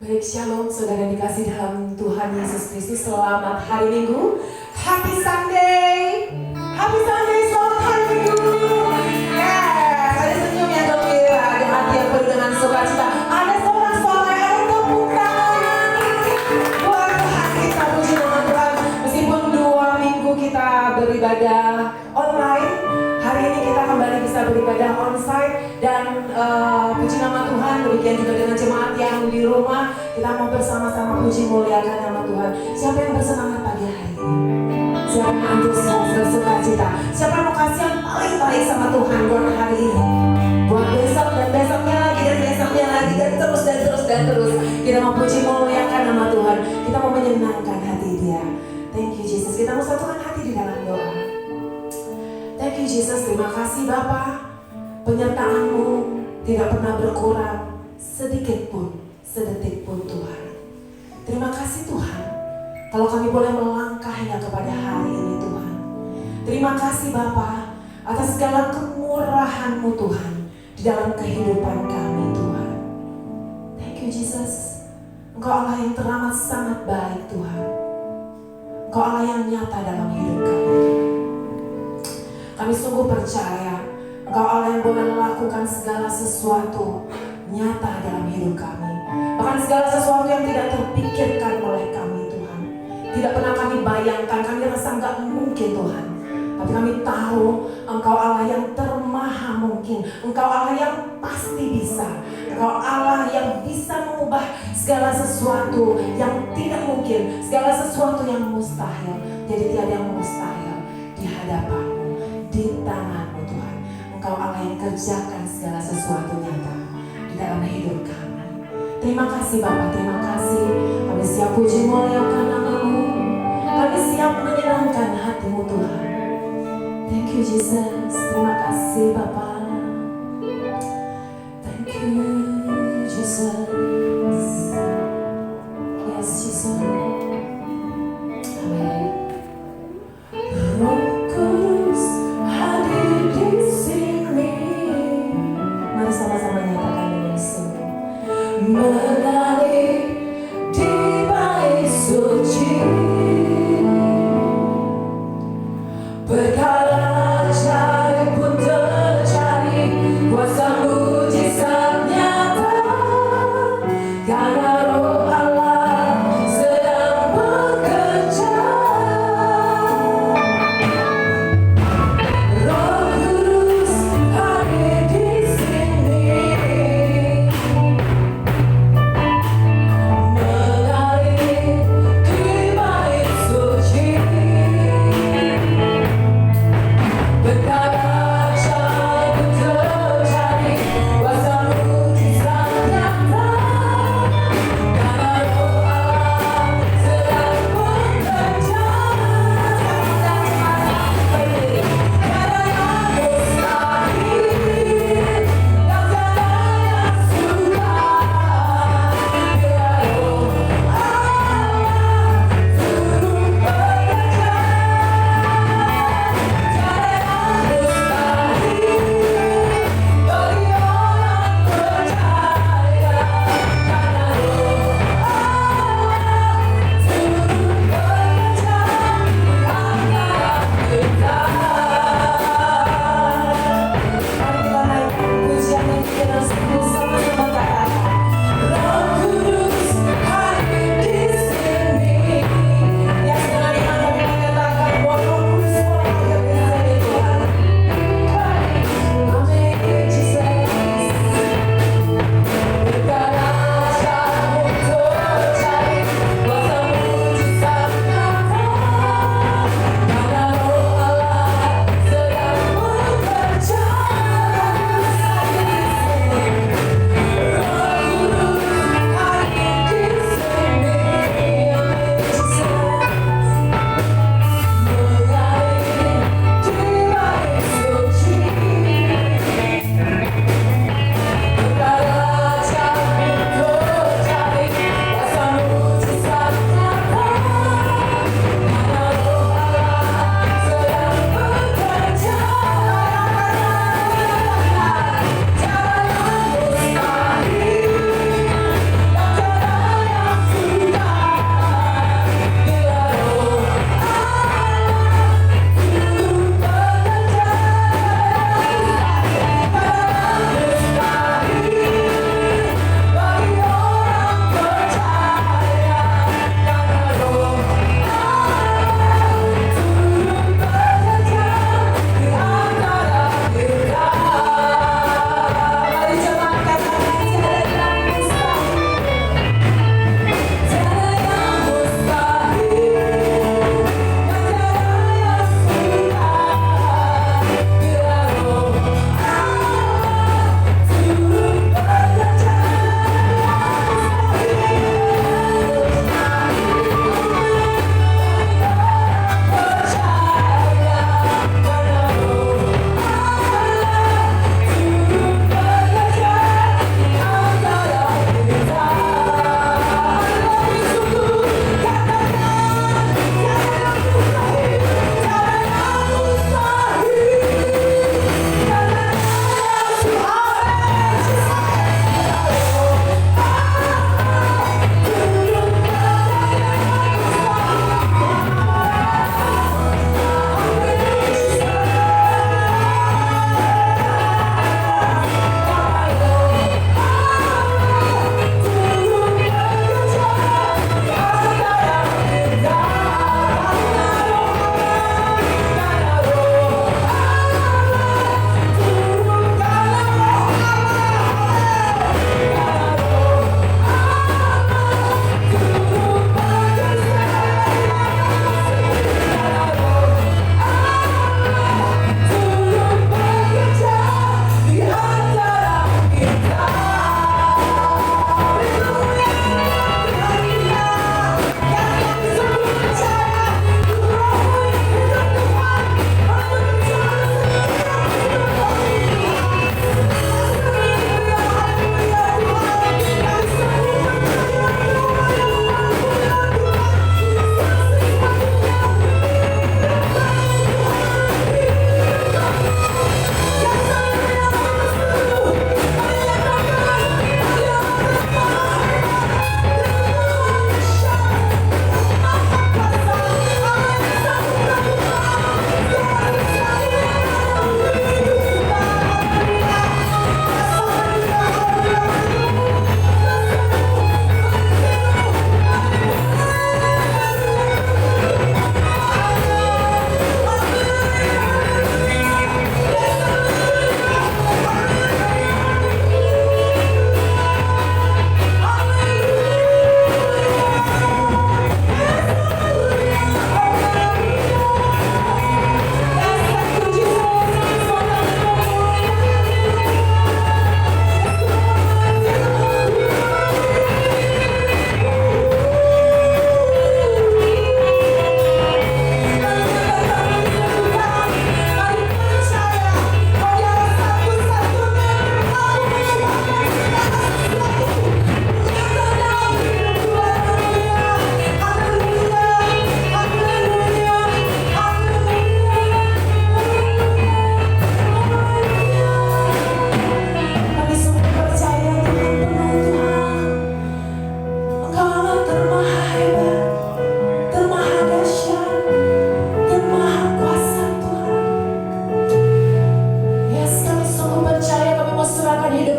Baik, shalom saudara dikasih dalam Tuhan Yesus Kristus. Selamat hari Minggu. Happy Sunday. Happy Sunday, selamat hari Minggu. Yes, ada senyum yang gembira, ada hati yang penuh dengan sukacita. Ada sorak-sorai, ada tepuk tangan. Buat Tuhan kita, puji nama Tuhan. Meskipun 2 minggu kita beribadah online, hari ini kita kembali bisa beribadah onsite. Dan puji nama Tuhan, demikian juga dengan jemaat yang di rumah. Kita mau bersama-sama puji muliakan nama Tuhan. Siapa yang bersemangat pagi hari ini? Siapa yang antusias bersukacita? Siapa yang mau kasih yang paling baik sama Tuhan buat hari ini? Buat besok dan besoknya lagi dan besoknya lagi dan terus dan terus dan terus. Kita mau puji muliakan nama Tuhan. Kita mau menyenangkan hati Dia. Thank you Jesus. Kita mau satukan hati di dalam doa. Thank you Jesus. Terima kasih Bapa. Penyertaan-Mu tidak pernah berkurang sedikit pun, sedetik pun Tuhan. Terima kasih Tuhan, kalau kami boleh melangkah hingga kepada hari ini Tuhan. Terima kasih Bapa atas segala kemurahan-Mu Tuhan di dalam kehidupan kami Tuhan. Thank you Jesus. Engkau Allah yang teramat sangat baik Tuhan. Engkau Allah yang nyata dalam hidup kami Tuhan. Kami sungguh percaya Engkau Allah yang boleh melakukan segala sesuatu nyata dalam hidup kami. Bahkan segala sesuatu yang tidak terpikirkan oleh kami Tuhan. Tidak pernah kami bayangkan, kami rasa enggak mungkin Tuhan. Tapi kami tahu Engkau Allah yang termaha mungkin. Engkau Allah yang pasti bisa. Engkau Allah yang bisa mengubah segala sesuatu yang tidak mungkin. Segala sesuatu yang mustahil. Jadi tiada yang mustahil di hadapan-Mu, di tangan-Mu Tuhan. Engkau Allah yang kerjakan segala sesuatu nyata di dalam hidup kami. Terima kasih Bapa, terima kasih. Kami siap puji muliakan nama-Mu. Kami siap menyenangkan hati-Mu Tuhan. Thank you Jesus. Terima kasih Bapa. Thank you Jesus. Yes Jesus. Amen. Roh Kudus hadir di sini. Mari sama-sama nyatakan dengan sungguh. Mengalir di bait suci, perkara ajaib pun terjadi.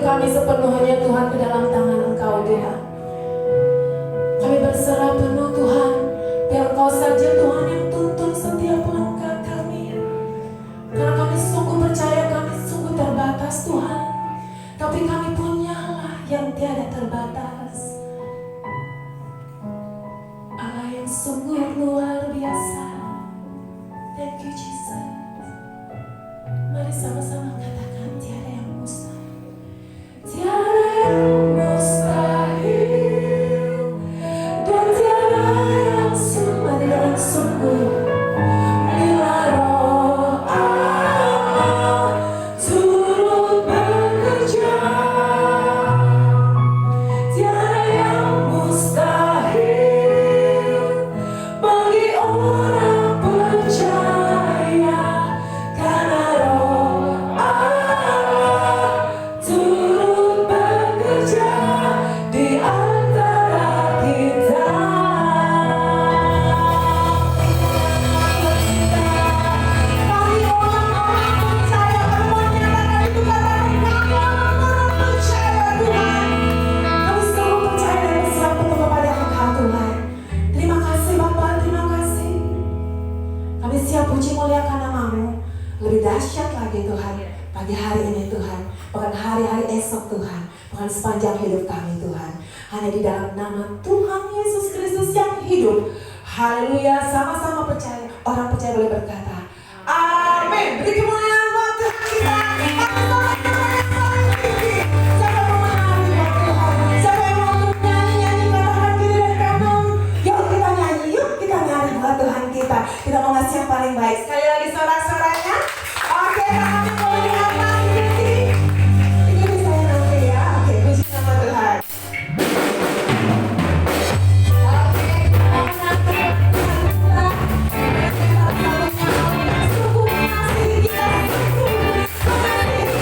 kami sepenuhnya Tuhan ke dalam tangan Engkau Tuhan. Kami berserah penuh Tuhan, biar Engkau saja Tuhan yang tuntun setiap langkah kami. Karena kami sungguh percaya kami sungguh terbatas Tuhan, tapi kami punya Allah yang tiada terbatas, Allah yang sungguh luar biasa. Thank you Jesus. Mari sama-sama katakan tiada yang mustahil. Tiada yang mustahil dan tiada yang sungguh. Bila Roh Allah turut bekerja, tiada yang mustahil bagi orang percaya. Karena Roh Allah turut bekerja di antara kita. Kami orang-orang percaya, kami menyatakan itu karena kami orang-orang percaya Tuhan. Kami selalu percaya dan berserah penuh kepada Engkau Tuhan. Terima kasih Bapa, terima kasih. Kami siap puji muliakan nama-Mu. Lebih dahsyat lagi Tuhan, pagi hari ini Tuhan, bahkan hari-hari esok Tuhan, bahkan sepanjang hidup kami Tuhan. Hanya di dalam nama Tuhan Yesus Kristus yang hidup. Haleluya, sama-sama percaya. Orang percaya boleh berkata, amin. Beri kemuliaan buat Tuhan kita. Siapa yang mau menari buat Tuhan? Siapa yang mau nyanyi-nyanyi katakan kiri dan kanan? Yuk kita nyanyi, yuk kita nyanyi buat Tuhan kita. Kita mau ngasih yang paling baik. Sekali lagi sorak-soraknya. Oke, tangannya boleh diangkat. Ini bisa nanti ya. Oke, puji nama Tuhan. Oke, kita menanti Tuhan kita. Sungguh mengasihi kita, sungguh mengasihi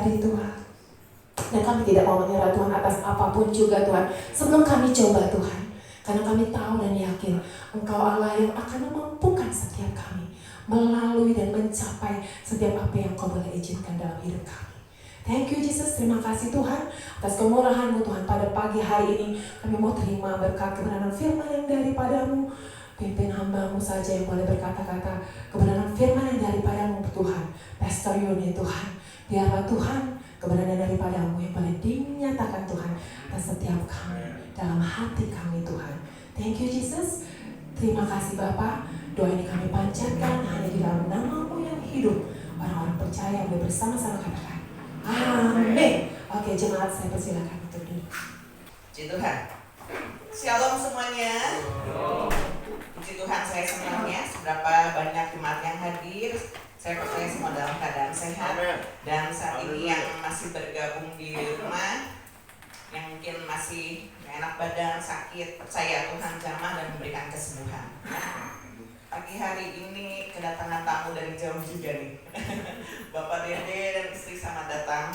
pribadi Tuhan. Dan kami tidak mau menyerah Tuhan atas apapun juga Tuhan. Sebelum kami coba Tuhan. Karena kami tahu dan yakin Engkau Allah yang akan memampukan setiap kami melalui dan mencapai setiap apa yang Kau boleh izinkan dalam hidup kami. Thank you Jesus, terima kasih Tuhan atas kemurahan-Mu Tuhan. Pada pagi hari ini kami mau terima berkat kebenaran firman yang daripada-Mu. Pimpin hamba-Mu saja yang boleh berkata-kata kebenaran firman yang daripada-Mu Tuhan. Pastor Yuni Tuhan, biarlah Tuhan kebenaran daripada-Mu yang boleh dinyatakan Tuhan atas setiap kami, dalam hati kami Tuhan. Thank you Jesus, terima kasih Bapa. Doa ini kami panjatkan hanya di dalam nama-Mu yang hidup. Orang-orang percaya boleh bersama-sama katakan amin. Oke jemaat, saya persilakan untuk duduk. Puji Tuhan. Shalom semuanya. Puji Tuhan, saya senang ya seberapa banyak jemaat yang hadir. Saya percaya semua dalam keadaan sehat. Dan saat ini yang masih bergabung di rumah, yang mungkin masih gak enak badan, sakit, percaya Tuhan jamah dan memberikan kesembuhan. Pagi hari ini kedatangan tamu dari jauh juga nih. Bapak Dede dan istri sama datang.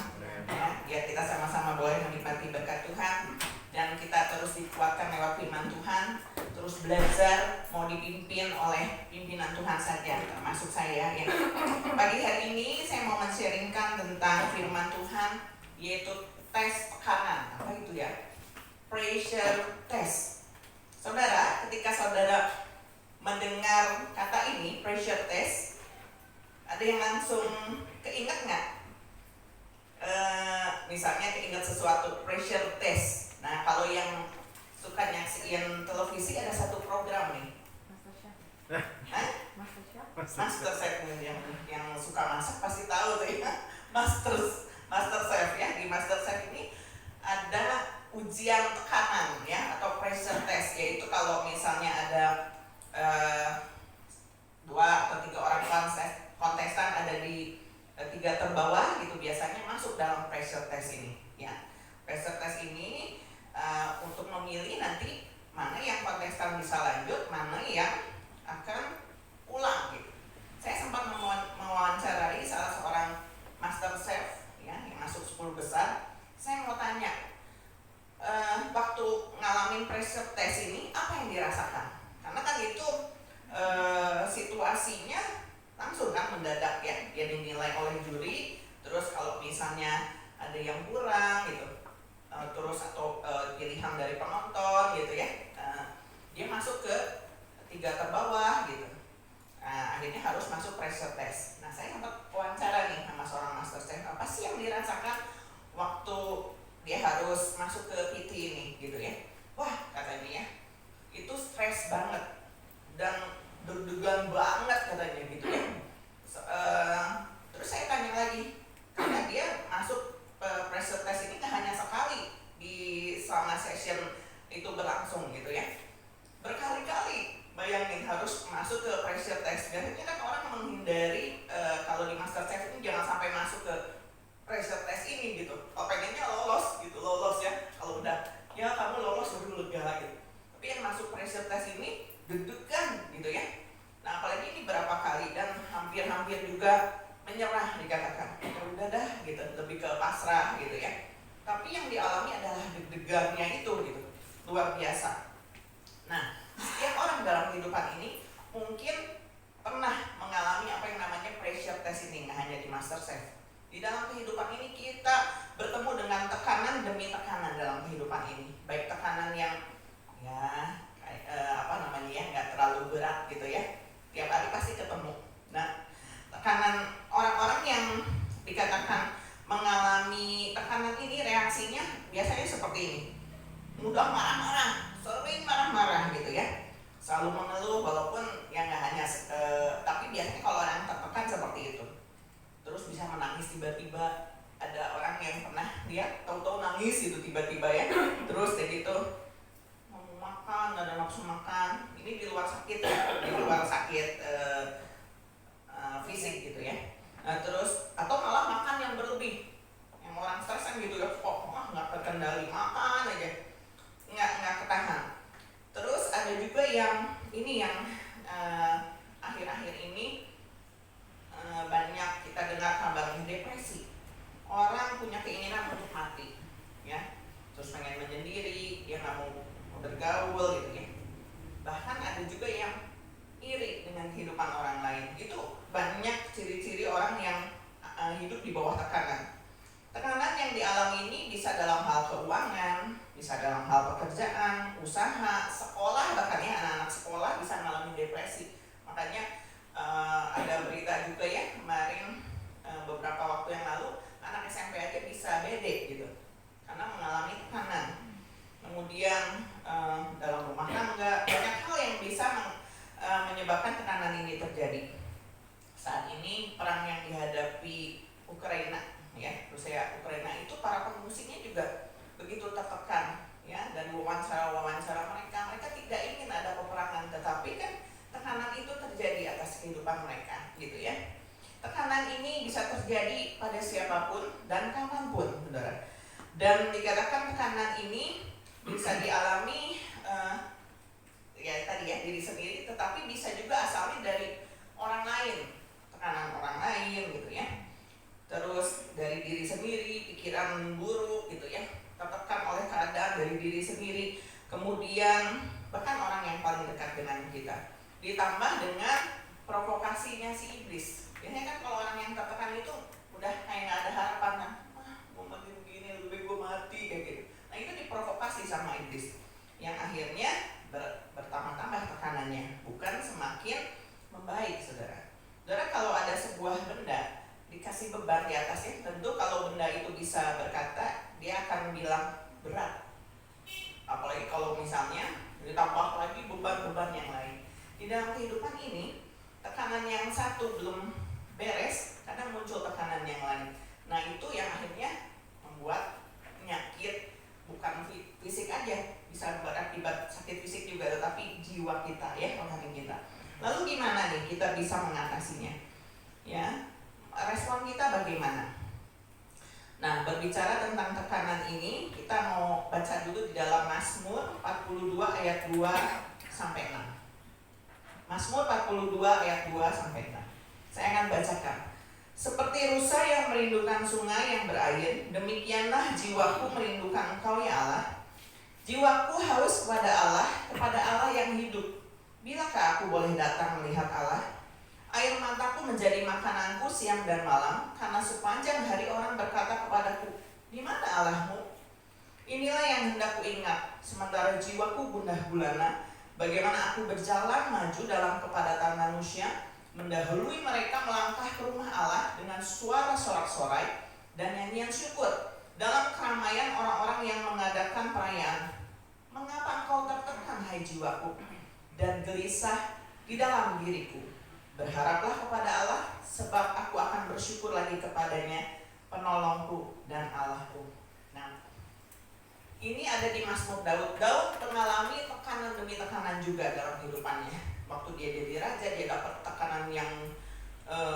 Ya, kita sama-sama boleh menikmati berkat Tuhan. Dan kita terus dikuatkan lewat firman Tuhan. Terus belajar, mau dipimpin oleh pimpinan Tuhan saja, termasuk saya. Ya. Pagi hari ini saya mau men-sharingkan tentang firman Tuhan, yaitu tes tekanan. Apa itu ya? Pressure test. Saudara, ketika saudara mendengar kata ini, pressure test, ada yang langsung keinget nggak? Misalnya keinget sesuatu, pressure test. Nah, kalau yang suka nyaksiin televisi ada satu program nih. Master Chef yang suka masak pasti tahu tuh ya. Master Chef ya. Di Master Chef ini ada ujian tekanan ya, atau pressure test, yaitu kalau misalnya ada 2 atau 3 orang kontestan ada di 3 terbawah gitu, biasanya masuk dalam pressure test ini ya. Pressure test ini untuk memilih nanti mana yang kontestan bisa lanjut, mana yang akan pulang gitu. Saya sempat mewawancarai salah seorang master chef ya, yang masuk 10 besar. Saya mau tanya, waktu ngalamin pressure test ini apa yang dirasakan? Karena kan itu situasinya langsung kan mendadak ya, dia dinilai oleh juri. Terus kalau misalnya ada yang kurang gitu, terus atau pilihan dari penonton gitu ya, dia masuk ke 3 terbawah gitu. Akhirnya harus masuk pressure test. Nah, saya sempat wawancara nih sama seorang master chef, apa sih yang dirasakan waktu dia harus masuk ke PT ini gitu ya. Wah, katanya ya, itu stres banget dan deg-degan banget katanya gitu ya. Terus saya tanya lagi, karena dia masuk pressure test ini kan hanya sekali di selama session itu berlangsung gitu ya. Berkali-kali bayangin harus masuk ke pressure test. Biasanya kan orang menghindari kalau di Master Chef ini jangan sampai masuk ke pressure test ini gitu. Kalau pengennya lolos gitu, lolos ya. Kalau udah ya kamu lolos baru lega gitu. Tapi yang masuk pressure test ini deg-degan gitu ya. Nah, apalagi ini berapa kali dan hampir-hampir juga menyerah dikatakan. Ya udah dah gitu, lebih ke pasrah gitu ya. Tapi yang dialami adalah deg-degannya itu gitu. Luar biasa. Nah, setiap orang dalam kehidupan ini mungkin pernah mengalami apa yang namanya pressure test ini, nggak hanya di Master Chef. Di dalam kehidupan ini kita bertemu dengan tekanan demi tekanan dalam kehidupan ini. Baik tekanan yang ya nggak terlalu berat gitu ya. Tiap hari pasti ketemu. Nah, tekanan orang-orang yang dikatakan mengalami tekanan ini reaksinya biasanya seperti ini. Mudah marah-marah, sering marah-marah gitu ya. Selalu mengeluh walaupun ya nggak hanya tapi biasanya kalau orang tertekan seperti itu. Terus bisa menangis tiba-tiba. Ada orang yang pernah dia tahu-tahu nangis gitu tiba-tiba ya. Terus kayak gitu mau makan, nggak ada nafsu makan. Ini di luar sakit ya, di luar sakit fisik gitu ya. Nah, terus atau malah makan yang berlebih. Yang orang stres gitu ya, kok nggak terkendali, makan aja. Nggak ketahan. Terus ada juga yang ini yang akhir-akhir ini banyak kita dengar kabarnya depresi. Orang punya keinginan untuk mati, ya, terus pengen menyendiri, dia nggak mau bergaul gitu ya. Bahkan ada juga yang iri dengan kehidupan orang lain. Itu banyak ciri-ciri orang yang hidup di bawah tekanan. Tekanan yang dialami ini bisa dalam hal keuangan, bisa dalam hal pekerjaan, usaha, sekolah, bahkan ya anak-anak sekolah bisa mengalami depresi. Makanya ada berita juga ya kemarin beberapa waktu yang lalu anak SMP aja bisa BD gitu karena mengalami tekanan. Kemudian dalam rumah tangga banyak hal yang bisa menyebabkan tekanan ini terjadi. Saat ini perang yang dihadapi Ukraina, ya, Rusia Ukraina itu para pengungsinya juga begitu tertekan, ya, dan wawancara mereka tidak ingin ada peperangan, tetapi kan tekanan itu terjadi atas kehidupan mereka, gitu ya. Tekanan ini bisa terjadi pada siapapun dan kapanpun, saudara. Dan dikatakan tekanan ini bisa dialami ya tadi ya diri sendiri, tetapi bisa juga asalnya dari orang lain, tekanan orang lain gitu ya. Terus dari diri sendiri, pikiran buruk gitu ya, tertekan oleh keadaan dari diri sendiri, kemudian bahkan orang yang paling dekat dengan kita, ditambah dengan provokasinya si iblis. Biasanya kan kalau orang yang tertekan itu udah kayak nggak ada harapan, nah, gue mati begini, lebih baik gue mati kayak gitu. Nah itu diprovokasi sama iblis, yang akhirnya bertambah-tambah tekanannya, bukan semakin membaik, saudara. Saudara, kalau ada sebuah benda dikasih beban di atasnya, tentu kalau benda itu bisa berkata, dia akan bilang berat. Apalagi kalau misalnya ditambah lagi beban-beban yang lain. Di dalam kehidupan ini, tekanan yang satu belum beres, kadang muncul tekanan yang lain. Nah itu yang akhirnya membuat penyakit, bukan fisik aja, bisa berakibat sakit fisik juga, tetapi jiwa kita ya, rohani kita. Lalu gimana nih kita bisa mengatasinya? Ya, respon kita bagaimana? Nah, berbicara tentang tekanan ini, kita mau baca dulu di dalam Mazmur 42 ayat 2 sampai 6. Mazmur 42 ayat 2 sampai 6. Saya akan bacakan. Seperti rusa yang merindukan sungai yang berair, demikianlah jiwaku merindukan Engkau ya Allah. Jiwaku haus kepada Allah yang hidup. Bilakah aku boleh datang melihat Allah? Air mataku menjadi makananku siang dan malam, karena sepanjang hari orang berkata kepadaku, di mana Allahmu? Inilah yang hendak kuingat, sementara jiwaku gundah gulana, bagaimana aku berjalan maju dalam kepadatan manusia, mendahului mereka melangkah ke rumah Allah dengan suara sorak-sorai dan nyanyian syukur dalam keramaian orang-orang yang mengadakan perayaan. Mengapa engkau tertekan, hai jiwaku, dan gelisah di dalam diriku? Berharaplah kepada Allah, sebab aku akan bersyukur lagi kepadanya, penolongku dan Allahku. Nah, ini ada di Mazmur Daud. Daud mengalami tekanan demi tekanan juga dalam kehidupannya. Waktu dia jadi raja, dia dapat tekanan yang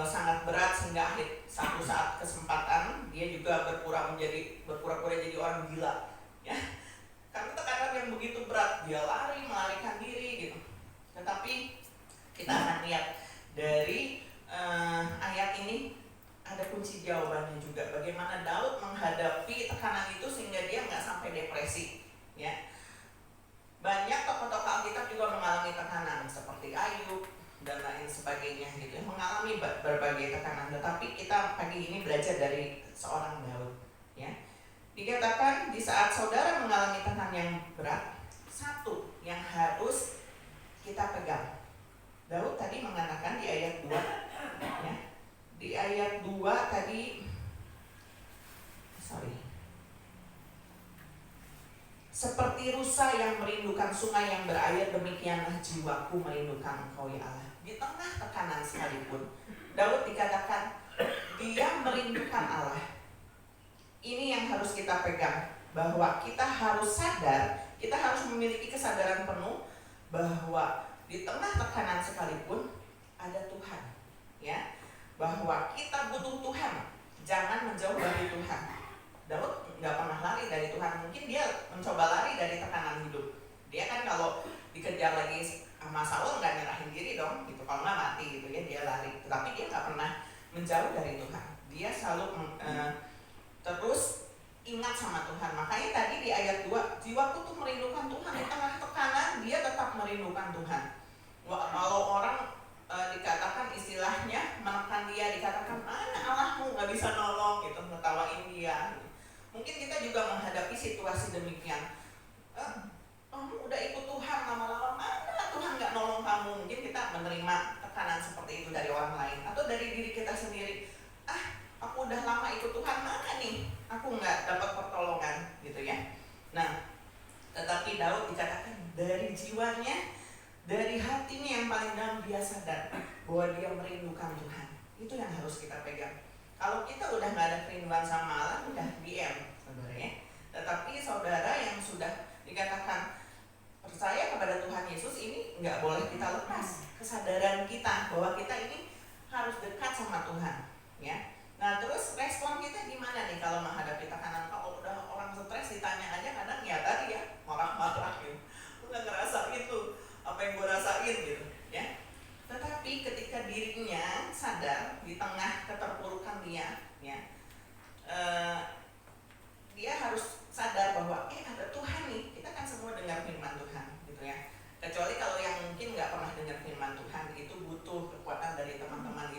sangat berat, sehingga satu saat kesempatan dia juga berpura-pura jadi orang gila, ya. Karena tekanan yang begitu berat, dia melarikan diri gitu. Tetapi kita akan lihat dari ayat ini ada kunci jawabannya juga. Bagaimana Daud menghadapi tekanan itu sehingga dia nggak sampai depresi, ya. Banyak tokoh-tokoh Alkitab juga mengalami tekanan seperti Ayub dan lain sebagainya gitu, mengalami berbagai tekanan. Tetapi kita pagi ini belajar dari seorang Daud, ya. Dikatakan di saat saudara mengalami tekanan yang berat, satu yang harus kita pegang. Daud tadi mengatakan di ayat 2, ya. Di ayat 2 tadi seperti rusa yang merindukan sungai yang berair, demikianlah jiwaku merindukan Engkau ya Allah. Di tengah tekanan sekalipun, Daud dikatakan dia merindukan Allah. Ini yang harus kita pegang, bahwa kita harus sadar, kita harus memiliki kesadaran penuh bahwa di tengah tekanan sekalipun ada Tuhan, ya. Bahwa kita butuh Tuhan, jangan menjauh dari Tuhan. Daud nggak pernah lari dari Tuhan. Mungkin dia mencoba lari dari tekanan hidup. Dia kan kalau dikejar lagi sama Saul nggak nyerahin diri dong, gitu. Kalau nggak mati gitu ya, dia lari. Tetapi dia nggak pernah menjauh dari Tuhan. Dia selalu terus sama Tuhan. Makanya tadi di ayat 2, jiwaku tuh merindukan Tuhan. Di tengah tekanan dia tetap merindukan Tuhan. Kalau orang dikatakan istilahnya menekan dia, dikatakan mana Allahmu, nggak bisa nolong gitu, ngetawain dia. Mungkin kita juga menghadapi situasi demikian. Kamu udah ikut Tuhan lama-lama, mana Tuhan nggak nolong kamu. Mungkin kita menerima tekanan seperti itu dari orang lain atau dari diri kita sendiri. Aku udah lama ikut Tuhan, mana nih aku nggak dapat pertolongan gitu ya. Nah, tetapi Daud dikatakan dari jiwanya, dari hatinya yang paling dalam dia sadar bahwa dia merindukan Tuhan. Itu yang harus kita pegang. Kalau kita udah nggak ada kerinduan sama Allah, udah DM saudara ya. Tetapi saudara yang sudah dikatakan percaya kepada Tuhan Yesus, ini nggak boleh kita lepas kesadaran kita bahwa kita ini harus dekat sama Tuhan ya. Nah terus respon kita gimana nih kalau menghadapi tekanan? Kalau udah orang stres ditanya aja kadang ya tadi ya marah-marah gitu, udah ngerasa itu apa yang gue rasain gitu ya. Tetapi ketika dirinya sadar di tengah keterpurukan dia ya, dia harus sadar bahwa ada Tuhan nih. Kita kan semua dengar firman Tuhan gitu ya. Kecuali kalau yang mungkin nggak pernah dengar firman Tuhan, itu butuh kekuatan dari teman-teman.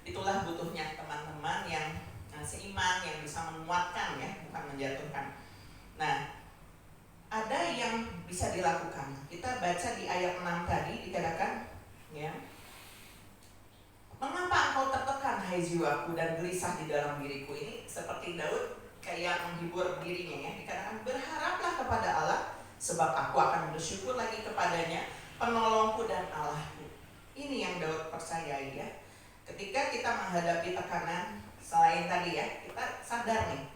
Itulah butuhnya teman-teman yang seiman, yang bisa menguatkan ya, bukan menjatuhkan. Nah, ada yang bisa dilakukan. Kita baca di ayat 6 tadi dikatakan ya, mengapa engkau tertekan hai jiwaku dan gelisah di dalam diriku. Ini seperti Daud kayak menghibur dirinya ya. Dikatakan berharaplah kepada Allah, sebab aku akan bersyukur lagi kepadanya, penolongku dan Allahku. Ini yang Daud percayai ya. Ketika kita menghadapi tekanan, selain tadi ya, kita sadar nih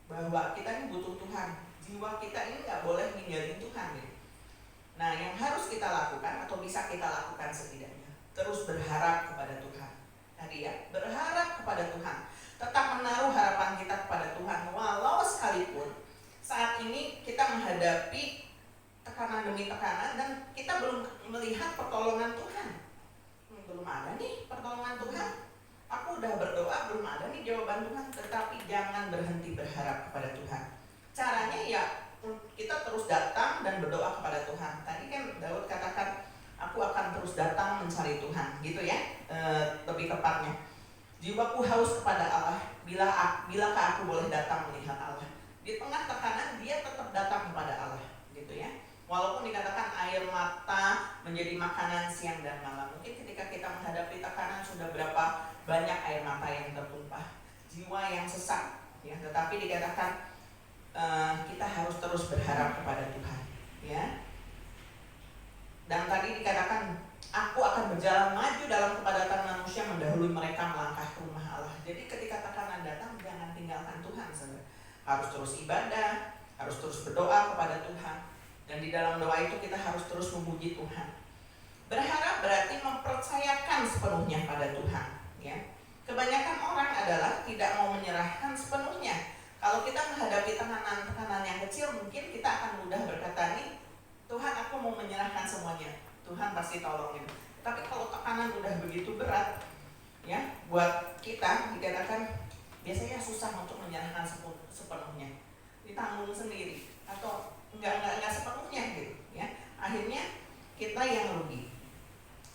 bahwa kita ini butuh Tuhan. Jiwa kita ini nggak boleh ninggalin Tuhan gitu. Nah, yang harus kita lakukan atau bisa kita lakukan setidaknya, terus berharap kepada Tuhan. Tadi ya, berharap kepada Tuhan. Tetap menaruh harapan kita kepada Tuhan, walau sekalipun saat ini kita menghadapi tekanan demi tekanan dan kita belum melihat pertolongan Tuhan. Belum ada nih pertolongan Tuhan. Aku udah berdoa, belum ada nih jawaban Tuhan. Tetapi jangan berhenti berharap kepada Tuhan. Caranya ya kita terus datang dan berdoa kepada Tuhan. Tadi kan Daud katakan, aku akan terus datang mencari Tuhan, gitu ya. Lebih tepatnya, jiwaku haus kepada Allah. Bilakah aku boleh datang melihat Allah? Di tengah tekanan dia tetap datang kepada Allah, gitu ya. Walaupun dikatakan air mata menjadi makanan siang dan malam. Mungkin ketika kita menghadapi tekanan sudah berapa banyak air mata yang tertumpah, jiwa yang sesak ya. Tetapi dikatakan kita harus terus berharap kepada Tuhan ya. Dan tadi dikatakan aku akan berjalan maju dalam kepadatan manusia, mendahului mereka melangkah ke rumah Allah. Jadi ketika tekanan datang, jangan tinggalkan Tuhan saudara. Harus terus ibadah, harus terus berdoa kepada Tuhan. Dan di dalam doa itu kita harus terus memuji Tuhan. Berharap berarti mempercayakan sepenuhnya pada Tuhan ya. Kebanyakan orang adalah tidak mau menyerahkan sepenuhnya. Kalau kita menghadapi tekanan yang kecil, mungkin kita akan mudah berkata nih, Tuhan aku mau menyerahkan semuanya, Tuhan pasti tolongin. Tapi kalau tekanan udah begitu berat ya, buat kita dikatakan biasanya susah untuk menyerahkan sepenuhnya, ditanggung sendiri atau enggak sepenuhnya gitu ya. Akhirnya kita yang rugi.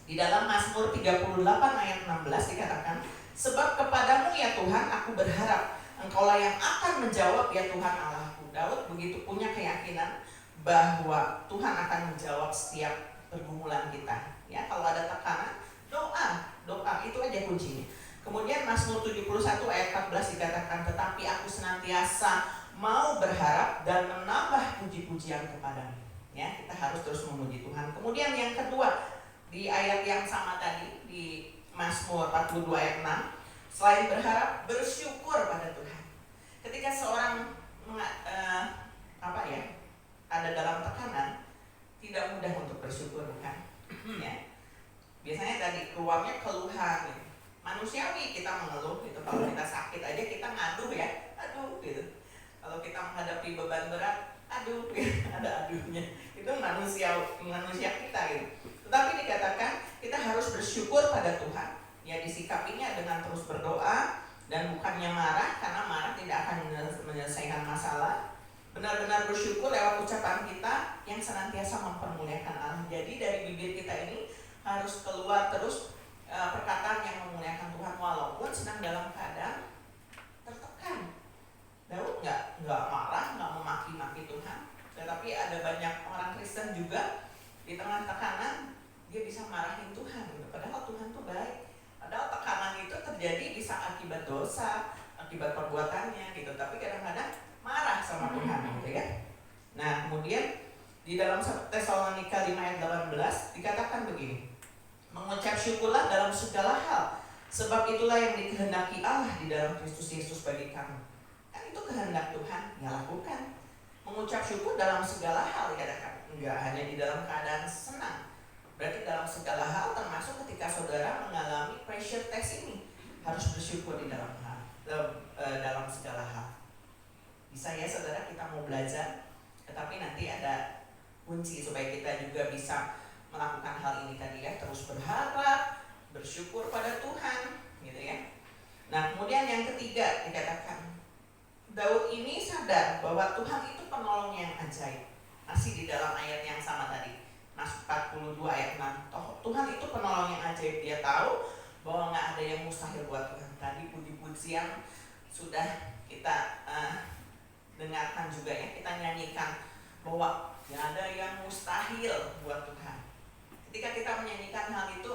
Di dalam Mazmur 38 ayat 16 dikatakan, sebab kepadamu ya Tuhan aku berharap, Engkaulah yang akan menjawab ya Tuhan Allahku. Daud begitu punya keyakinan bahwa Tuhan akan menjawab setiap pergumulan kita ya. Kalau ada tekanan, doa itu aja kuncinya. Kemudian Mazmur 71 ayat 14 dikatakan, tetapi aku senantiasa mau berharap dan menambah puji-pujian kepadamu ya. Kita harus terus memuji Tuhan. Kemudian yang kedua, di ayat yang sama tadi di Mazmur 42 ayat 6, selain berharap, bersyukur pada Tuhan. Ketika seorang ada dalam tekanan, tidak mudah untuk bersyukur bukan ya. Biasanya tadi keluarnya keluhan gitu. Manusiawi kita mengeluh gitu. Kalau kita sakit aja kita ngadu ya, aduh gitu. Kalau kita menghadapi beban berat, aduh gitu. Ada aduhnya. Itu manusia kita gitu. Tetapi dikatakan kita harus bersyukur pada Tuhan ya. Disikapinya dengan terus berdoa dan bukannya marah, karena marah tidak akan menyelesaikan masalah, benar-benar bersyukur lewat ucapan kita yang senantiasa mempermuliakan Allah. Jadi dari bibir kita ini harus keluar terus perkataan yang memuliakan Tuhan walaupun sedang dalam keadaan tertekan. Daud nggak marah, nggak memaki-maki Tuhan, tetapi ada banyak orang Kristen juga di tengah tekanan dia bisa marahin Tuhan gitu. Padahal Tuhan tuh baik. Padahal tekanan itu terjadi bisa akibat dosa, akibat perbuatannya gitu. Tapi kadang-kadang marah sama Tuhan gitu ya. Nah kemudian di dalam 1 Tesalonika 5 ayat 18 dikatakan begini, mengucap syukurlah dalam segala hal, sebab itulah yang dikehendaki Allah di dalam Kristus Yesus bagi kamu. Kan itu kehendak Tuhan, ya lakukan. Mengucap syukur dalam segala hal dikatakan, enggak hanya di dalam keadaan senang. Berarti dalam segala hal, termasuk ketika saudara mengalami pressure test ini, harus bersyukur di dalam segala hal. Bisa ya saudara, kita mau belajar, tetapi nanti ada kunci supaya kita juga bisa melakukan hal ini tadi ya, terus berharap, bersyukur pada Tuhan, gitu ya. Nah kemudian yang ketiga dikatakan, Daud ini sadar bahwa Tuhan itu penolong yang ajaib. Masih di dalam ayat yang sama tadi, Mazmur 42 ayat 6. Tuhan itu penolong yang ajaib. Dia tahu bahwa nggak ada yang mustahil buat Tuhan. Tadi puji-pujian sudah kita dengarkan juga ya, kita nyanyikan bahwa nggak ada yang mustahil buat Tuhan. Ketika kita menyanyikan hal itu,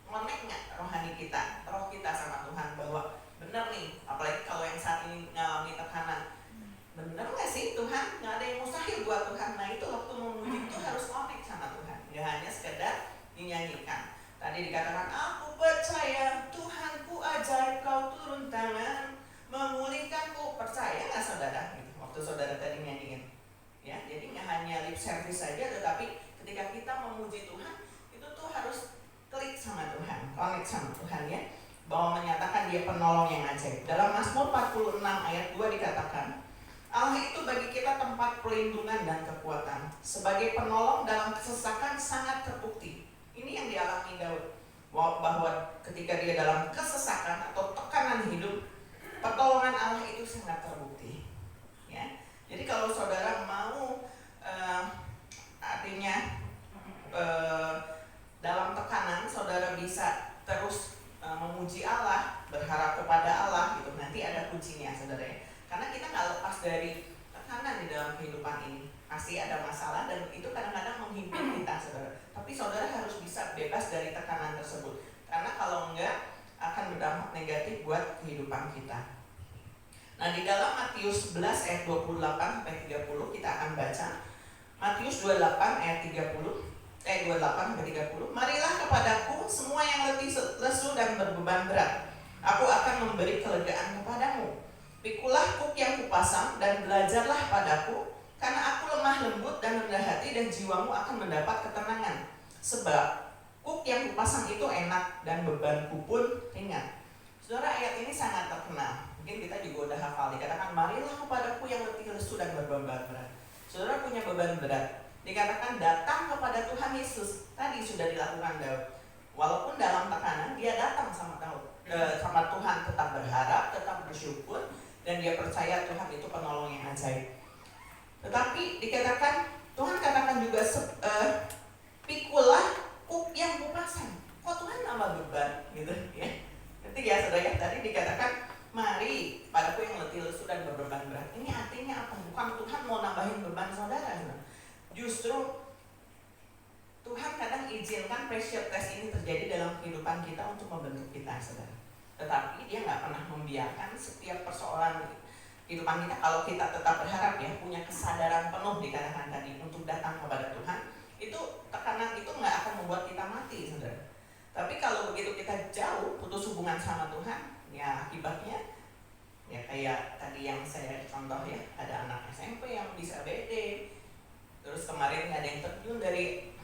connect nggak rohani kita, roh kita sama Tuhan bahwa benar nih, apalagi kalau yang saat ini ngalami tekanan, benar nggak sih Tuhan, nggak ada yang mustahil buat Tuhan. Nah itu waktu memuji itu harus connect sama Tuhan, nggak hanya sekedar dinyanyikan. Tadi dikatakan, aku percaya Tuhanku ajaib, kau turun tangan memulihkanku. Percaya nggak saudara? Gitu. Waktu saudara tadi nyanyiin, ya, jadi nggak hanya lip service saja, tetapi ketika kita memuji Tuhan itu tuh harus klik sama Tuhan, connect sama Tuhan ya, bahwa menyatakan dia penolong yang ajaib. Dalam Mazmur 46 ayat 2 dikatakan, Allah itu bagi kita tempat perlindungan dan kekuatan, sebagai penolong dalam kesesakan sangat terbukti. Ini yang dialami Daud, bahwa ketika dia dalam kesesakan atau tekanan hidup, pertolongan Allah itu sangat terbukti ya. Jadi kalau saudara mau artinya dalam tekanan saudara bisa terus memuji Allah, berharap kepada Allah gitu. Nanti ada kuncinya saudara ya. Karena kita nggak lepas dari tekanan di dalam kehidupan ini. Pasti ada masalah dan itu kadang-kadang menghimpit kita saudara. Tapi saudara harus bisa bebas dari tekanan tersebut. Karena kalau enggak akan berdampak negatif buat kehidupan kita. Nah di dalam Matius 11 ayat 28-30 kita akan baca. Matius 28 ayat 28-30. Marilah kepadaku semua yang letih lesu dan berbeban berat, aku akan memberi kelegaan kepadamu. Pikulah kuk yang kupasang dan belajarlah padaku, karena aku lemah lembut dan rendah hati, dan jiwamu akan mendapat ketenangan. Sebab kuk yang kupasang itu enak dan bebanku pun ringan. Saudara, ayat ini sangat terkenal. Mungkin kita juga udah hafal. Dikatakan, marilah kepadaku yang letih lesu dan berbeban berat. Saudara punya beban berat, dikatakan datang kepada Tuhan Yesus. Tadi sudah dilakukan Daud. Walaupun dalam tekanan, dia datang sama Tuhan, tetap berharap, tetap bersyukur, dan dia percaya Tuhan itu penolong yang ajaib. Tetapi dikatakan, Tuhan katakan juga, pikulah kuk yang kupasang. Kok Tuhan nambah beban gitu ya? Nanti ya saudara, tadi dikatakan, mari padaku yang letih lesu dan berbeban berat. Ini artinya apa? Bukan Tuhan mau nambahin beban saudara. Justru Tuhan kadang izinkan pressure test ini terjadi dalam kehidupan kita untuk membentuk kita saudara. Tetapi dia nggak pernah membiarkan setiap persoalan kehidupan kita, kalau kita tetap berharap ya, punya kesadaran penuh dikatakan tadi untuk datang kepada Tuhan, itu tekanan itu nggak akan membuat kita mati saudara. Tapi kalau begitu kita jauh, putus hubungan sama Tuhan, ya akibatnya ya kayak tadi yang saya contoh ya, ada anak SMP yang bisa BD, terus kemarin ada yang terjun dari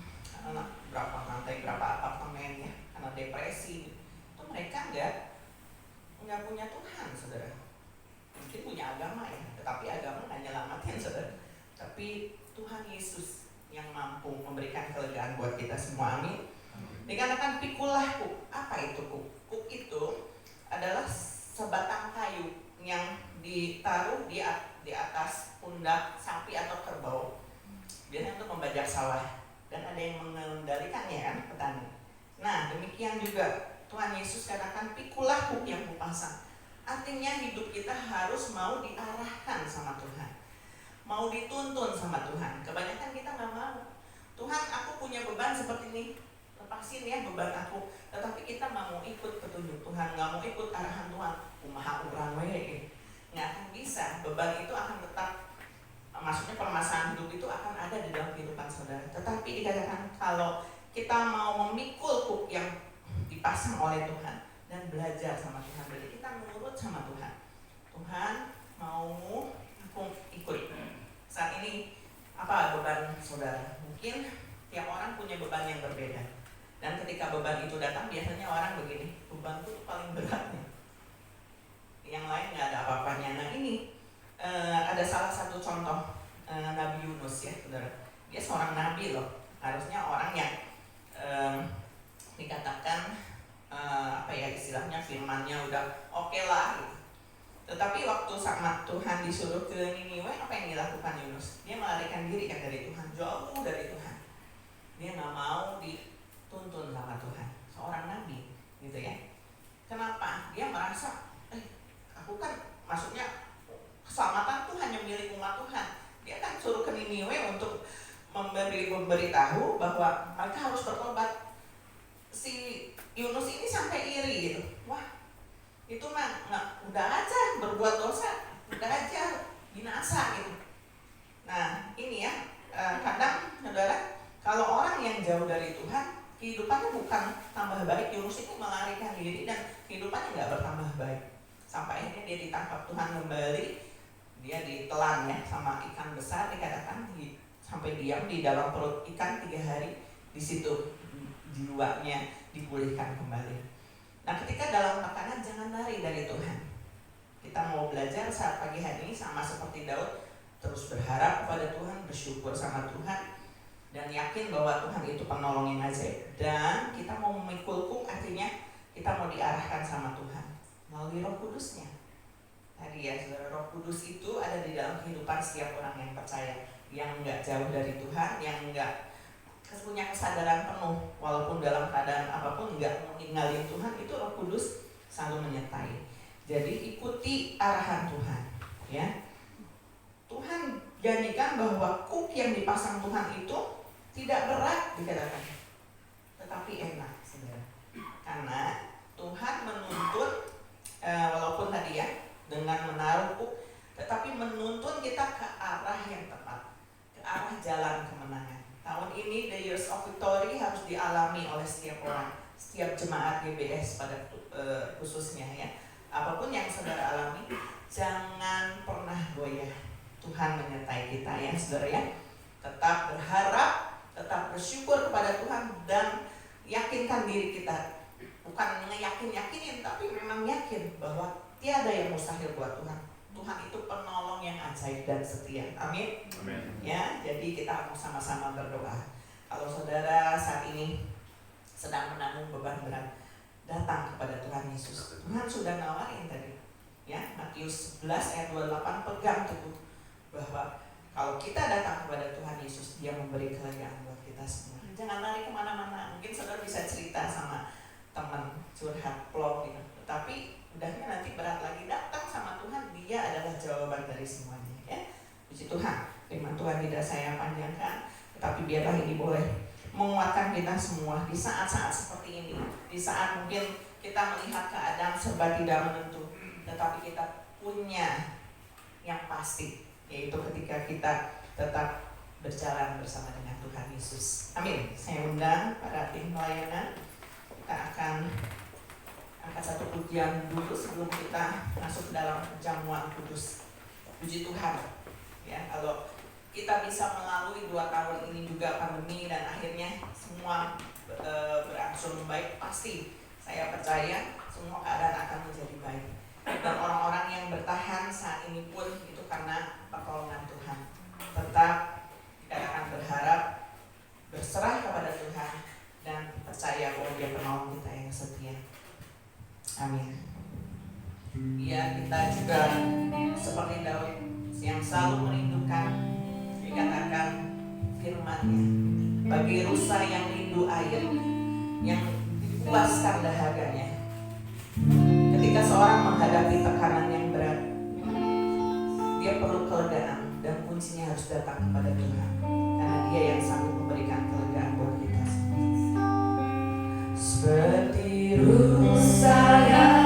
berapa lantai berapa apartemen ya karena depresi. Itu mereka nggak punya Tuhan saudara. Mungkin punya agama ya, tetapi agama nggak nyelamatin saudara. Tapi Tuhan Yesus yang mampu memberikan kelegaan buat kita semua, amin. Dikatakan pikulah kuk. Apa itu kuk? Kuk itu adalah sebatang kayu yang ditaruh di atas pundak sapi atau kerbau, biasanya untuk membajak sawah, dan ada yang mengendalikannya kan, petani. Nah, demikian juga Tuhan Yesus katakan, pikulah huk yang kupasang. Artinya hidup kita harus mau diarahkan sama Tuhan, mau dituntun sama Tuhan. Kebanyakan kita nggak mau. Tuhan, aku punya beban seperti ini, lepasin ya beban aku. Tetapi kita nggak mau ikut petunjuk Tuhan, nggak mau ikut arahan Tuhan. Kumaha urang we, nggak akan bisa. Beban itu akan tetap, maksudnya permasalahan hidup itu akan ada di dalam kehidupan saudara. Tetapi dikatakan kalau kita mau memikul huk yang dipasang oleh Tuhan dan belajar sama Tuhan, berarti kita menurut sama Tuhan. Tuhan, mau aku ikut. Saat ini apa beban saudara? Mungkin tiap orang punya beban yang berbeda. Dan ketika beban itu datang, biasanya orang begini, bebanku itu paling berat nih. Yang lain nggak ada apa-apanya. Nah ini ada salah satu contoh Nabi Yunus ya saudara. Dia seorang nabi loh. Harusnya orang yang dikatakan apa ya istilahnya, firmannya udah oke lah gitu. Tetapi waktu sama Tuhan disuruh ke Niniwe, apa yang dilakukan Yunus? Dia melarikan diri kan dari Tuhan, jauh dari Tuhan. Dia nggak mau dituntun sama Tuhan. Seorang nabi gitu ya. Kenapa? Dia merasa aku kan, maksudnya keselamatan tuh hanya milik umat Tuhan. Dia kan suruh ke Niniwe untuk memberitahu bahwa mereka harus bertobat. Si Yunus ini sampai iri gitu. Wah, itu mah udah aja berbuat dosa, udah aja binasa gitu. Nah ini ya, kadang saudara, kalau orang yang jauh dari Tuhan, kehidupannya bukan tambah baik. Yunus ini melarikan diri dan kehidupannya nggak bertambah baik. Sampai akhirnya dia ditangkap Tuhan kembali, dia ditelan ya sama ikan besar, dikatakan sampai diam di dalam perut ikan 3 hari. Di situ jiwanya dipulihkan kembali. Nah ketika dalam makanan, jangan lari dari Tuhan. Kita mau belajar saat pagi hari ini sama seperti Daud, terus berharap kepada Tuhan, bersyukur sama Tuhan, dan yakin bahwa Tuhan itu penolong yang ajaib. Dan kita mau memikul huk, artinya kita mau diarahkan sama Tuhan melalui Roh Kudusnya. Tadi ya saudara, Roh Kudus itu ada di dalam kehidupan setiap orang yang percaya, yang nggak jauh dari Tuhan, yang nggak punya kesadaran penuh, walaupun dalam keadaan apapun nggak mau ninggalin Tuhan, itu Roh Kudus selalu menyertai. Jadi ikuti arahan Tuhan, ya. Tuhan janjikan bahwa huk yang dipasang Tuhan itu tidak berat dikatakan, tetapi enak, saudara. Karena Tuhan menuntun, walaupun tadi ya dengan menaruh huk, tetapi menuntun kita ke arah yang tepat, ke arah jalan kemenangan. Tahun ini the years of victory harus dialami oleh setiap orang, setiap jemaat GBS pada khususnya ya. Apapun yang saudara alami, jangan pernah goyah. Tuhan menyertai kita ya saudara ya. Tetap berharap, tetap bersyukur kepada Tuhan, dan yakinkan diri kita. Bukan yakinin, tapi memang yakin bahwa tiada yang mustahil buat Tuhan. Tuhan itu penolong yang ajaib dan setia. Amin. Amin. Ya, jadi kita mau sama-sama berdoa. Kalau saudara saat ini sedang menanggung beban berat, datang kepada Tuhan Yesus. Tuhan sudah nawarin tadi. Ya, Matius 11 ayat 28, pegang teguh bahwa kalau kita datang kepada Tuhan Yesus, Dia memberi kelegaan buat kita semua. Jangan lari kemana-mana. Mungkin saudara bisa cerita sama teman curhat plong gitu. Tetapi udahnya nanti berat lagi, datang sama Tuhan, Dia adalah jawaban dari semuanya ya. Puji Tuhan, firman Tuhan tidak saya panjangkan, tetapi biarlah ini boleh menguatkan kita semua di saat-saat seperti ini. Di saat mungkin kita melihat keadaan serba tidak menentu, tetapi kita punya yang pasti, yaitu ketika kita tetap berjalan bersama dengan Tuhan Yesus. Amin. Saya undang para tim pelayanan, kita akan angkat satu pujian dulu sebelum kita masuk ke dalam jamuan kudus. Puji Tuhan ya, kalau kita bisa melalui 2 tahun ini juga pandemi dan akhirnya semua berangsur membaik, pasti saya percaya semua keadaan akan menjadi baik. Dan orang-orang yang bertahan saat ini pun itu karena pertolongan Tuhan. Tetap kita akan berharap, berserah kepada Tuhan, dan percaya bahwa Dia penolong kita yang setia. Amin. Ya, kita juga seperti Daud yang selalu merindukan firman-Nya. Bagi rusa yang rindu air, yang puaskan dahaganya. Ketika seorang menghadapi tekanan yang berat, dia perlu kelegaan, dan kuncinya harus datang kepada Tuhan, karena Dia yang sanggup memberikan kelegaan buat kita semua. Seperti rusa yang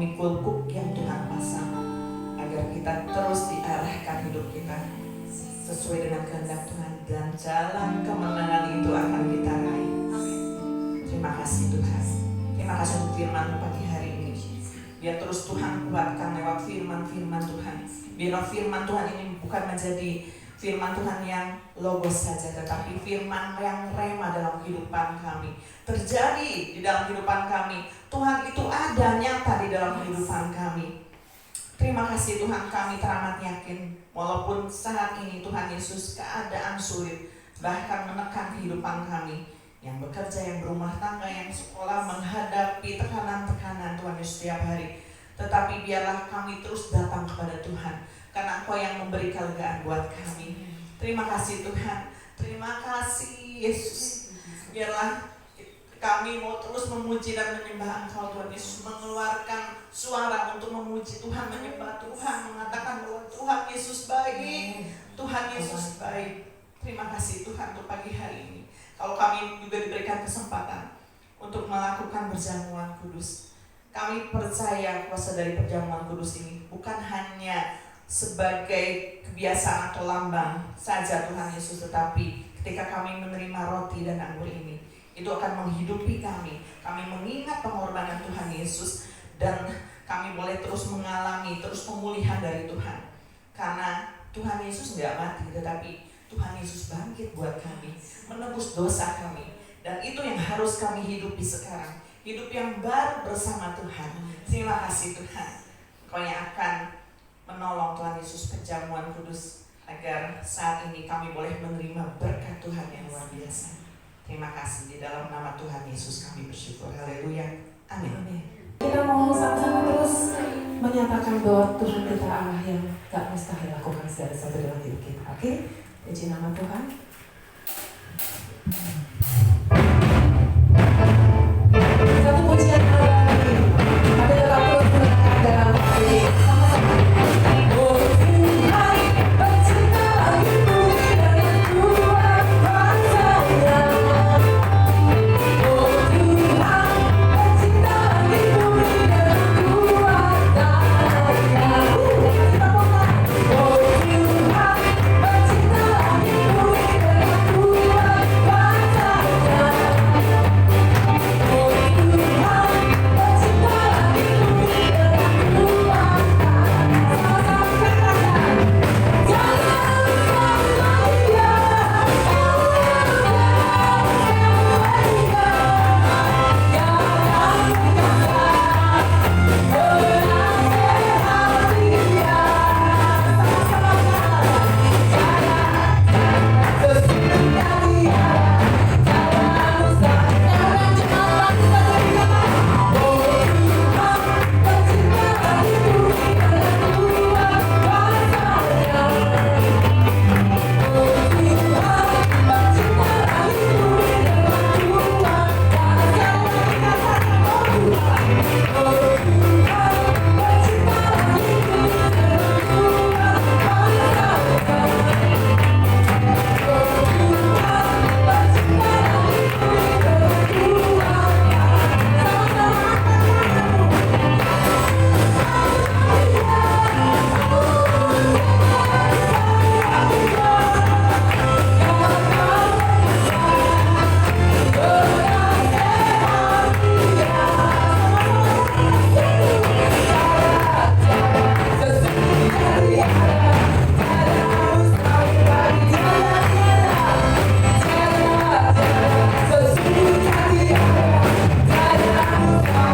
memikul kuk yang Tuhan pasang, agar kita terus diarahkan hidup kita sesuai dengan kehendak Tuhan, dan jalan kemenangan itu akan kita raih. kasih Tuhan. Terima kasih untuk firman pagi hari ini. Biar terus Tuhan kuatkan lewat firman-firman Tuhan. Biar firman Tuhan ini bukan menjadi firman Tuhan yang logos saja, tetapi firman yang rema dalam kehidupan kami. Terjadi di dalam kehidupan kami. Tuhan itu ada, nyata di dalam kehidupan kami. Terima kasih Tuhan, kami teramat yakin walaupun saat ini Tuhan Yesus keadaan sulit, bahkan menekan kehidupan kami, yang bekerja, yang berumah tangga, yang sekolah, menghadapi tekanan-tekanan Tuhan Yesus setiap hari. Tetapi biarlah kami terus datang kepada Tuhan, karena Engkau yang memberi kelegaan buat kami. Terima kasih Tuhan, terima kasih Yesus. Biarlah kami mau terus memuji dan menyembah Engkau Tuhan Yesus, mengeluarkan suara untuk memuji Tuhan, menyembah Tuhan, mengatakan bahwa Tuhan Yesus baik, Tuhan Yesus baik. Terima kasih Tuhan untuk pagi hari ini. Kalau kami juga diberikan kesempatan untuk melakukan perjamuan kudus, kami percaya kuasa dari perjamuan kudus ini bukan hanya sebagai kebiasaan atau lambang saja Tuhan Yesus, tetapi ketika kami menerima roti dan anggur ini, itu akan menghidupi kami. Kami mengingat pengorbanan Tuhan Yesus dan kami boleh terus mengalami terus pemulihan dari Tuhan. Karena Tuhan Yesus tidak mati, tetapi Tuhan Yesus bangkit buat kami, menebus dosa kami. Dan itu yang harus kami hidupi sekarang. Hidup yang baru bersama Tuhan. Terima kasih Tuhan. Engkau yang akan menolong Tuhan Yesus perjamuan kudus, agar saat ini kami boleh menerima berkat Tuhan yang luar biasa. Terima kasih, di dalam nama Tuhan Yesus kami bersyukur. Haleluya. Amin. Kita mau sama-sama terus menyatakan bahwa Tuhan kita Allah yang gak mustahil lakukan segala sesuatu dalam hidup kita. Oke? Puji nama Tuhan. Satu pujian Allah lagi. Ada dalam terus mendengar dalam hati. Sama-sama. Oh Tuhan, bercinta hatimu dengan kuat kuasa-Nya. Oh Tuhan, bercinta hatimu dengan kuat tangan-Nya. Oh Tuhan, bercinta hatimu dengan kuat kuasa-Nya. Oh Tuhan, bercinta hatimu dengan kuat tangan-Nya. Sama-sama katakan, jangan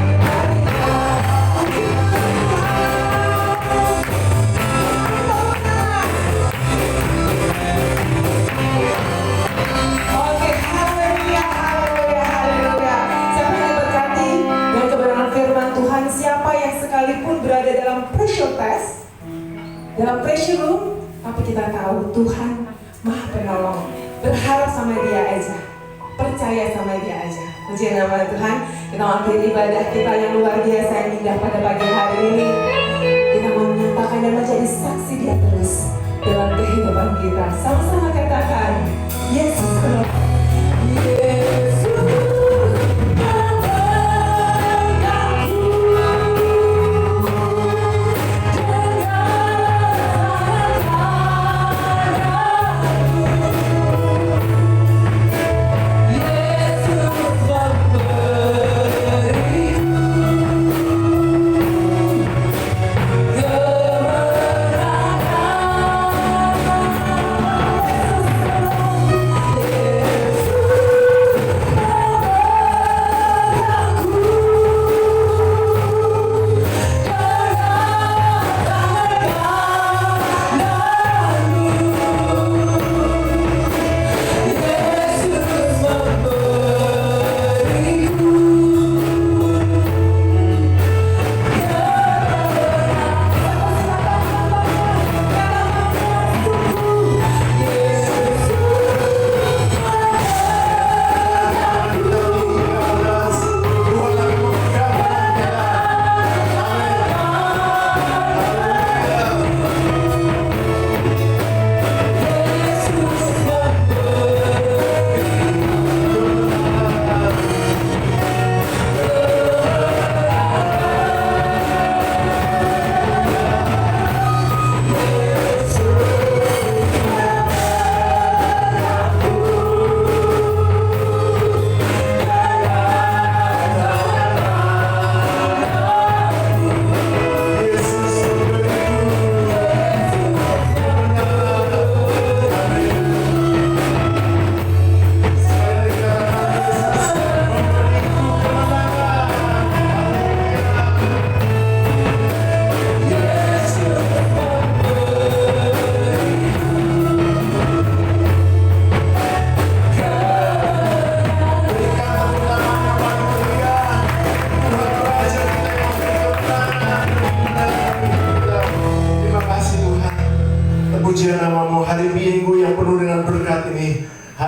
lupakan Dia, dalam pressure room, tapi kita tahu Tuhan Maha Penolong. Berharap sama Dia aja, percaya sama Dia aja. Puji nama Tuhan. Kita akhiri ibadah kita yang luar biasa yang indah pada pagi hari ini. Kita mau menyatakan dan menjadi saksi Dia terus dalam kehidupan kita. Sama-sama katakan, Yesus Yesus. Yesus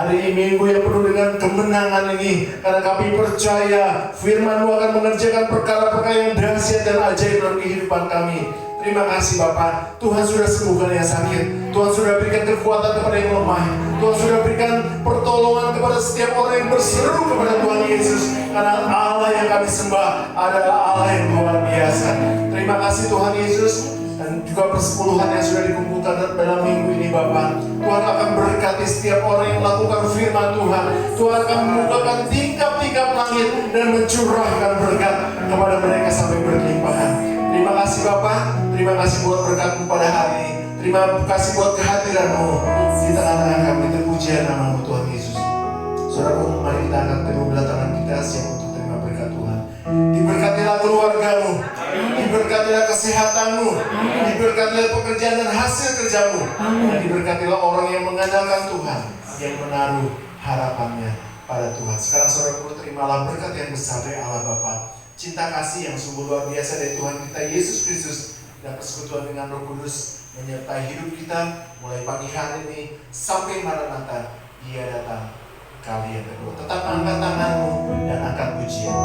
hari Minggu yang penuh dengan kemenangan ini, karena kami percaya firman-Mu akan mengerjakan perkara-perkara yang dahsyat dan ajaib dalam kehidupan kami. Terima kasih Bapak, Tuhan sudah sembuhkan yang sakit, Tuhan sudah berikan kekuatan kepada yang lemah, Tuhan sudah berikan pertolongan kepada setiap orang yang berseru kepada Tuhan Yesus. Karena Allah yang kami sembah adalah Allah yang luar biasa. Terima kasih Tuhan Yesus. Dan juga persepuluhan yang sudah dikumpulkan dalam minggu ini Bapak, Tuhan akan berkati setiap orang yang melakukan firman Tuhan. Tuhan akan membukakan tingkap-tingkap langit dan mencurahkan berkat kepada mereka sampai berlimpahan. Terima kasih Bapak, terima kasih buat berkat-Mu pada hari ini. Terima kasih buat kehadiran-Mu di tengah-tengah kami. Terpujian nama-Mu Tuhan Yesus. Saudara, mari kita angkat kedua belah tangan kita siap untuk terima berkat Tuhan. Diberkatilah keluarga-Mu, diberkatilah kesehatan-Mu, diberkatilah pekerjaan dan hasil kerja-Mu, dan diberkatilah orang yang mengandalkan Tuhan, yang menaruh harapannya pada Tuhan. Sekarang saudara, terimalah berkat yang besar dari Allah Bapa, cinta kasih yang sungguh luar biasa dari Tuhan kita Yesus Kristus, dan persekutuan dengan Roh Kudus menyertai hidup kita mulai pagi hari ini sampai Maranatha Dia datang kali yang kedua. Tetap angkat tanganmu dan angkat pujian.